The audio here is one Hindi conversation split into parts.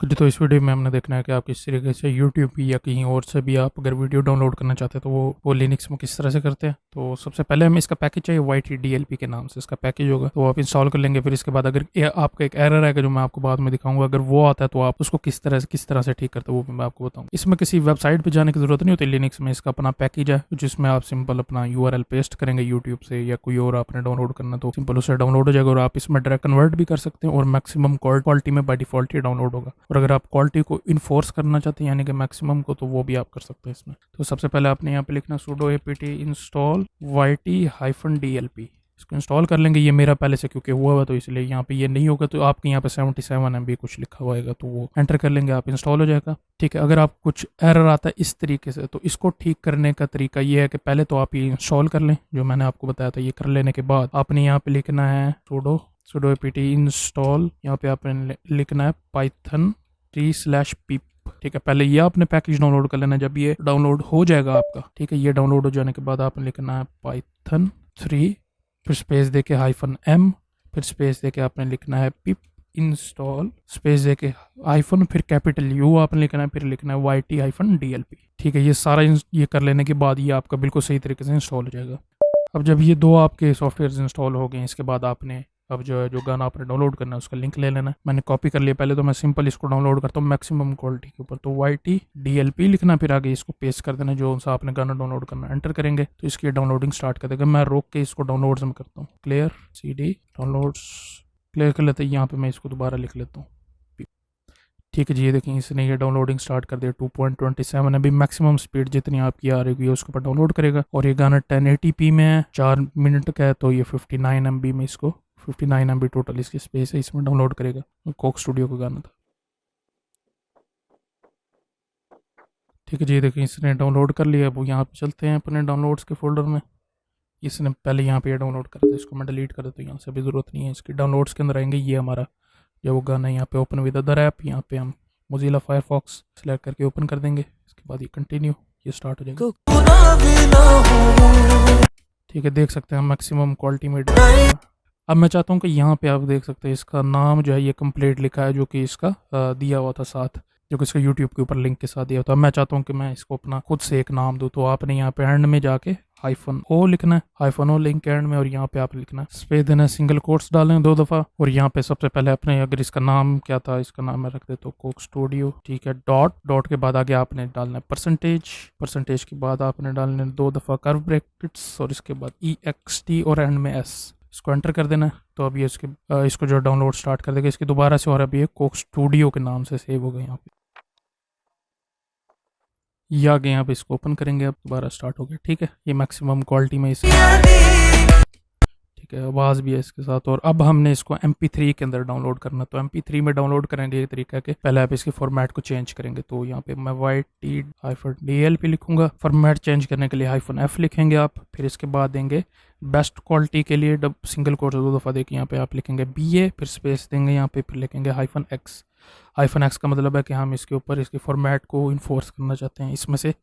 जी, तो इस वीडियो में हमने देखना है कि आप किस तरीके से यूट्यूब या कहीं और से भी आप अगर वीडियो डाउनलोड करना चाहते हैं तो वो लिनक्स में किस तरह से करते हैं। तो सबसे पहले हमें इसका पैकेज चाहिए, YTDLP के नाम से इसका पैकेज होगा, तो आप इंस्टॉल कर लेंगे। फिर इसके बाद अगर आपका एक एरर आएगा जो मैं आपको बाद में दिखाऊंगा, अगर वो आता है तो आप उसको किस तरह से ठीक करते हैं वो भी मैं आपको बताऊँ। इसमें किसी वेबसाइट पर जाने की जरूरत नहीं होती। लिनक्स में इसका अपना पैकेज है जिसमें आप सिंपल अपना URL पेस्ट करेंगे यूट्यूब से या कोई और आपने डाउनलोड करना तो सिंपल उससे डाउनलोड हो जाएगा और आप इसमें डायरेक्ट कन्वर्ट भी कर सकते हैं और मैक्सिमम क्वालिटी में बाय डिफॉल्ट ही डाउनलोड होगा। और अगर आप क्वालिटी को इन्फोर्स करना चाहते हैं यानी कि मैक्सिमम को, तो वो भी आप कर सकते हैं इसमें। तो सबसे पहले आपने यहाँ पे लिखना sudo apt install YT-DLP। इसको इंस्टॉल कर लेंगे। ये मेरा पहले से क्योंकि हुआ हुआ तो इसलिए यहाँ पे ये नहीं होगा, तो आपके यहाँ पे 77 MB कुछ लिखा हुआ है तो वो एंटर कर लेंगे, आप इंस्टॉल हो जाएगा। ठीक है, अगर आप कुछ एरर आता है इस तरीके से तो इसको ठीक करने का तरीका ये है कि पहले तो आप ये इंस्टॉल कर लें जो मैंने आपको बताया था। ये कर लेने के बाद आपने यहाँ पे लिखना है sudo apt install, यहाँ पे आपने लिखना है python3/pip। ठीक है, पहले ये आपने पैकेज डाउनलोड कर लेना। जब ये डाउनलोड हो जाएगा आपका, ठीक है, ये डाउनलोड हो जाने के बाद आपने लिखना है python3, फिर स्पेस दे के -m, फिर स्पेस दे के आपने लिखना है पिप इंस्टॉल, स्पेस दे के हाइफन, फिर कैपिटल U आपने लिखना है, फिर लिखना है YT-DLP। ठीक है, ये सारा ये कर लेने के बाद ये आपका बिल्कुल सही तरीके से इंस्टॉल हो जाएगा। अब जब ये दो आपके सॉफ्टवेयर इंस्टॉल हो गए, इसके बाद आपने अब जो गाना आपने डाउनलोड करना है उसका लिंक ले लेना है। मैंने कॉपी कर लिया पहले, तो मैं सिंपल इसको डाउनलोड करता हूँ मैक्सिमम क्वालिटी के ऊपर। तो YT-DLP लिखना, फिर आगे इसको पेस्ट कर देना जो सा आपने गाना डाउनलोड करना है। एंटर करेंगे तो इसकी डाउनलोडिंग स्टार्ट कर देगा। मैं रोक के इसको डाउनलोड्स में करता हूँ, क्लियर CD डाउनलोड्स क्लियर कर लेते हैं। यहाँ पर मैं इसको दोबारा लिख लेता हूँ। ठीक है जी, ये देखें इसने ये डाउनलोडिंग स्टार्ट कर दिया। 2.27 अभी मैक्सिमम स्पीड जितनी आपकी आ रही है उसके ऊपर डाउनलोड करेगा। और ये गाना 1080p में है, 4 मिनट का है, तो ये 59 MB में इसको 59 MB टोटल इसकी स्पेस है, इसमें डाउनलोड करेगा। कोक स्टूडियो का गाना था। ठीक है जी, देखिए इसने डाउनलोड कर लिया। अब यहाँ पे चलते हैं अपने डाउनलोड्स के फोल्डर में। इसने पहले यहाँ पे डाउनलोड कर दिया, इसको मैं डिलीट कर देता हूँ, यहाँ से भी ज़रूरत नहीं है इसकी। डाउनलोड्स के अंदर आएंगे, ये हमारा जो वो गाना है यहाँ पे ओपन विद अदर ऐप, यहाँ पे हम मोजिला फायरफॉक्स सेलेक्ट करके ओपन कर देंगे। इसके बाद ये कंटिन्यू, ये स्टार्ट हो जाएगा। ठीक है, देख सकते हैं मैक्सिमम क्वालिटी में। अब मैं चाहता हूँ कि यहाँ पे आप देख सकते हैं इसका नाम जो है ये कंप्लीट लिखा है, जो कि इसका दिया हुआ था साथ, जो कि इसका यूट्यूब के ऊपर लिंक के साथ दिया था। अब मैं चाहता हूँ कि मैं इसको अपना खुद से एक नाम दूँ, तो आपने यहाँ पे एंड में जाके -O लिखना है, -O लिंक एंड में, और यहाँ पे आप लिखना है स्पेस देना है, सिंगल कोट्स डालने 2 दफ़ा। और यहाँ पे सबसे पहले अपने अगर इसका नाम क्या था, इसका नाम मैं रख देता हूँ कोक स्टूडियो। ठीक है, डॉट के बाद आगे आपने डालना है परसेंटेज के बाद आपने डालने 2 दफ़ा कर्व ब्रैकेट्स, और इसके बाद EXT और एंड में S। इसको एंटर कर देना है। तो अभी इसको जो डाउनलोड स्टार्ट कर देगा इसकी दोबारा से, और अभी ये कोक स्टूडियो के नाम से सेव हो गया। यहाँ पे ये आगे यहाँ पे इसको ओपन करेंगे, अब दोबारा स्टार्ट हो गया। ठीक है, ये मैक्सिमम क्वालिटी में इस ठीक है, आवाज़ भी है इसके साथ। और अब हमने इसको MP3 के अंदर डाउनलोड करना। तो MP3 में डाउनलोड करेंगे ये तरीका है कि पहले आप इसके फॉर्मेट को चेंज करेंगे। तो यहाँ पे मैं YT-DLP लिखूंगा। फॉर्मेट चेंज करने के लिए -F लिखेंगे आप, फिर इसके बाद देंगे बेस्ट क्वालिटी के लिए सिंगल कोट 2 दफ़ा देके यहाँ पे आप लिखेंगे BA, फिर स्पेस देंगे यहाँ पे, फिर लिखेंगे -X। -X का मतलब है कि हम इसके ऊपर इसके फॉर्मेट को इन्फोर्स करना चाहते हैं, इसमें से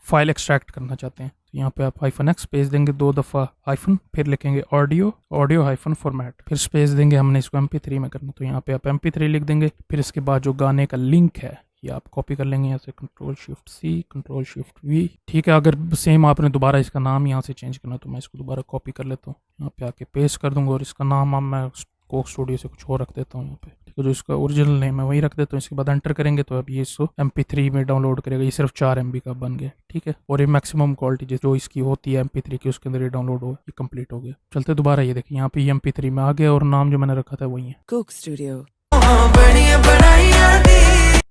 फाइल एक्सट्रैक्ट करना चाहते हैं। तो यहाँ पे आप -X स्पेस देंगे 2 दफ़ा हाइफन, फिर लिखेंगे ऑडियो -फॉर्मेट, फिर स्पेस देंगे। हमने इसको MP3 में करना, तो यहाँ पे आप MP3 लिख देंगे। फिर इसके बाद जो गाने का लिंक है ये आप कॉपी कर लेंगे यहाँ से, Ctrl+Shift+C Ctrl+Shift+V। ठीक है, अगर सेम आपने दोबारा इसका नाम यहाँ से चेंज करना तो मैं इसको दोबारा कॉपी कर लेता हूँ, यहाँ पे आके पेस्ट कर दूंगा। और इसका नाम मैं कोक स्टूडियो से कुछ और रख देता हूँ यहाँ पे। ठीक है, जो इसका ओरिजिनल नेम है वही रख देता हूँ। इसके बाद एंटर करेंगे तो अब ये इसको MP3 में डाउनलोड करेगा। ये सिर्फ 4 MB का बन गया। ठीक है, और ये मैक्सिमम क्वालिटी जो इसकी होती है MP3 की उसके अंदर ये डाउनलोड हो, ये कंप्लीट हो गया। चलते दोबारा, ये देखिए यहाँ पे MP3 में आ गया और नाम जो मैंने रखा था वही है कोक स्टूडियो।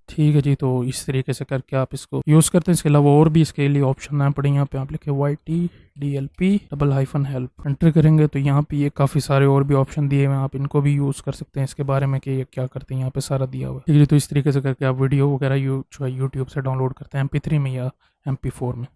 ठीक है जी, तो इस तरीके से करके आप इसको यूज़ करते हैं। इसके अलावा और भी इसके लिए ऑप्शन आए पड़े, यहाँ पे आप लिखे YT-DLP -, एंटर करेंगे तो यहाँ पे ये काफ़ी सारे और भी ऑप्शन दिए हुए हैं, आप इनको भी यूज़ कर सकते हैं। इसके बारे में कि ये क्या करते हैं यहाँ पे सारा दिया हुआ है। ठीक है, तो इस तरीके से करके आप वीडियो वगैरह जो है यूट्यूब से डाउनलोड करते हैं MP3 में या MP4 में।